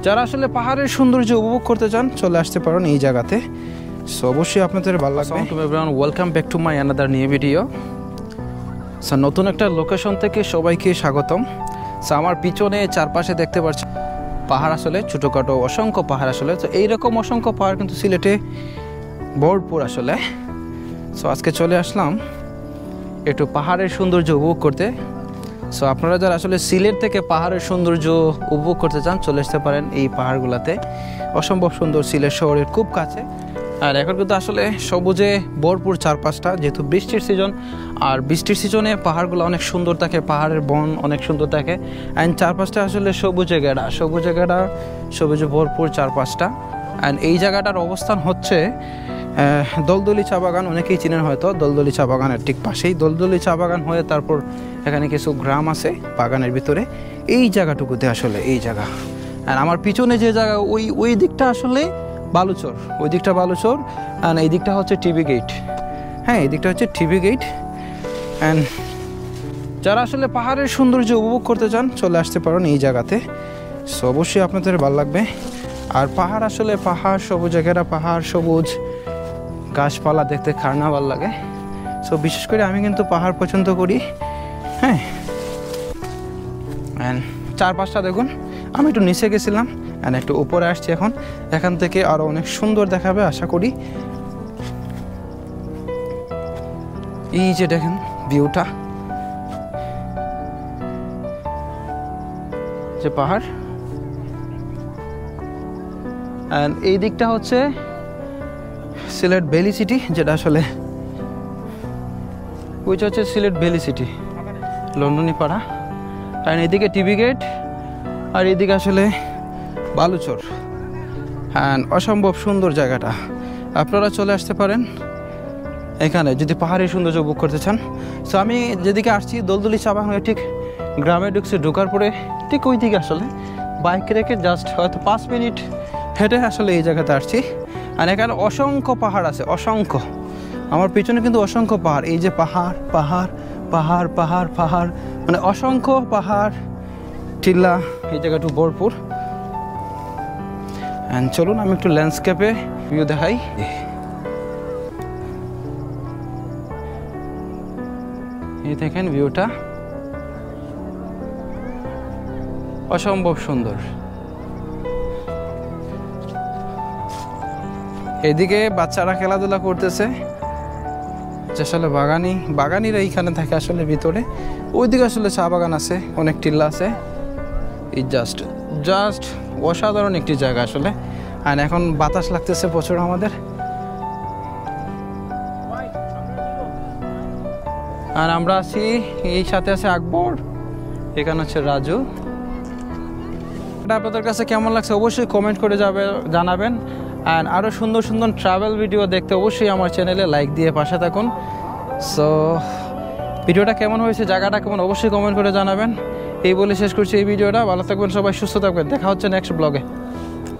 যারা আসলে পাহাড়ের সৌন্দর্য উপভোগ করতে চান চলে আসতে পারেন এই জায়গাতে। সো অবশ্যই আপনাদের ভালো লাগবে। Welcome back to my another new video. So নতুন একটা লোকেশন থেকে সবাইকে স্বাগতম। সো আমার পিছনে চারপাশে দেখতে পাচ্ছি পাহাড়, আসলে ছোটোখাটো অসংখ্য পাহাড় আসলে। তো এইরকম অসংখ্য পাহাড় কিন্তু সিলেটে ভরপুর আসলে। সো আজকে চলে আসলাম একটু পাহাড়ের সৌন্দর্য উপভোগ করতে। সো আপনারা যারা আসলে সিলেট থেকে পাহাড়ের সৌন্দর্য উপভোগ করতে চান চলে আসতে পারেন এই পাহাড়গুলোতে। অসম্ভব সুন্দর, সিলেট শহরের খুব কাছে। আর এখন কিন্তু আসলে সবুজে ভরপুর চারপাশটা, যেহেতু বৃষ্টির সিজন। আর বৃষ্টির সিজনে পাহাড়গুলো অনেক সুন্দর থাকে, পাহাড়ের বন অনেক সুন্দর থাকে। অ্যান্ড চারপাশটা আসলে সবুজে ঘেরা, সবুজে ভরপুর চারপাশটা। অ্যান্ড এই জায়গাটার অবস্থান হচ্ছে দলদলি চা বাগান, অনেকেই চিনেন হয়তো। দলদলি চা বাগানের ঠিক পাশেই দলদলি চা বাগান হয়ে তারপর এখানে কিছু গ্রাম আছে বাগানের ভিতরে। এই জায়গাটুকুতে আসলে এই জায়গা। আর আমার পিছনে যে জায়গা ওই দিকটা আসলে বালুচর, ওই দিকটা বালুচর। অ্যান্ড এই দিকটা হচ্ছে টিবি গেট। হ্যাঁ, এই দিকটা হচ্ছে টিবি গেট। অ্যান্ড যারা আসলে পাহাড়ের সৌন্দর্য উপভোগ করতে চান চলে আসতে পারেন এই জায়গাতে। সো অবশ্যই আপনাদের ভালো লাগবে। আর পাহাড় আসলে পাহাড় সবুজে ঘেরা, পাহাড় সবুজ গাছপালা দেখতে কার না ভালো লাগে। সো বিশেষ করে আমি কিন্তু পাহাড় পছন্দ করি। হ্যাঁ, অ্যান্ড চারপাশটা দেখুন। আমি একটু নিচে গেছিলাম অ্যান্ড একটু উপরে আসছি এখন। এখান থেকে আরও অনেক সুন্দর দেখাবে আশা করি। এই যে দেখেন ভিউটা, যে পাহাড়। অ্যান্ড এই দিকটা হচ্ছে সিলেট ভ্যালি সিটি, যেটা আসলে ওইটা হচ্ছে সিলেট ভ্যালি সিটি, লন্ডনী পাড়া। আর এদিকে টিবি গেট, আর এদিকে আসলে বালুচর। অ্যান্ড অসম্ভব সুন্দর জায়গাটা। আপনারা চলে আসতে পারেন এখানে যদি পাহাড়ের সৌন্দর্য উপভোগ করতে চান। সো আমি যেদিকে আসছি দলদলি চা বাগানে ঠিক গ্রামে ঢোকার পরে ঠিক ওই দিকে আসলে বাইক রেখে জাস্ট হয়তো 5 মিনিট হেঁটে আসলে এই জায়গাতে আসছি। আর এখানে অসংখ্য পাহাড় আছে, অসংখ্য। আমার পিছনে কিন্তু অসংখ্য পাহাড়। এই যে পাহাড় পাহাড় পাহাড় পাহাড় পাহাড়, মানে অসংখ্য পাহাড় টিল্লা এই জায়গাটু ভরপুর। অ্যান্ড চলুন আমি একটু ল্যান্ডস্কেপে ভিউ দেখাই। এই দেখেন ভিউটা অসম্ভব সুন্দর। এদিকে বাচ্চারা খেলাধুলা করতেছে, আসলে বাগানিরা এইখানে থাকে আসলে ভিতরে। ওইদিকে আসলে চা বাগান আছে, অনেক টিল্লা আছে। এই জাস্ট অসাধারণ একটি জায়গা আসলে। আর এখন বাতাস লাগতেছে প্রচুর আমাদের। আর আমরা আছি, এই সাথে আছে আকবর, এখানে হচ্ছে রাজু। এটা আপনাদের কাছে কেমন লাগছে অবশ্যই কমেন্ট করে জানাবেন। আর আরও সুন্দর সুন্দর ট্রাভেল ভিডিও দেখতে অবশ্যই আমার চ্যানেলে লাইক দিয়ে পাশে থাকুন। সো ভিডিওটা কেমন হয়েছে, জায়গাটা কেমন অবশ্যই কমেন্ট করে জানাবেন। এই বলে শেষ করছি এই ভিডিওটা। ভালো থাকবেন সবাই, সুস্থ থাকবেন। দেখা হচ্ছে নেক্সট ব্লগে।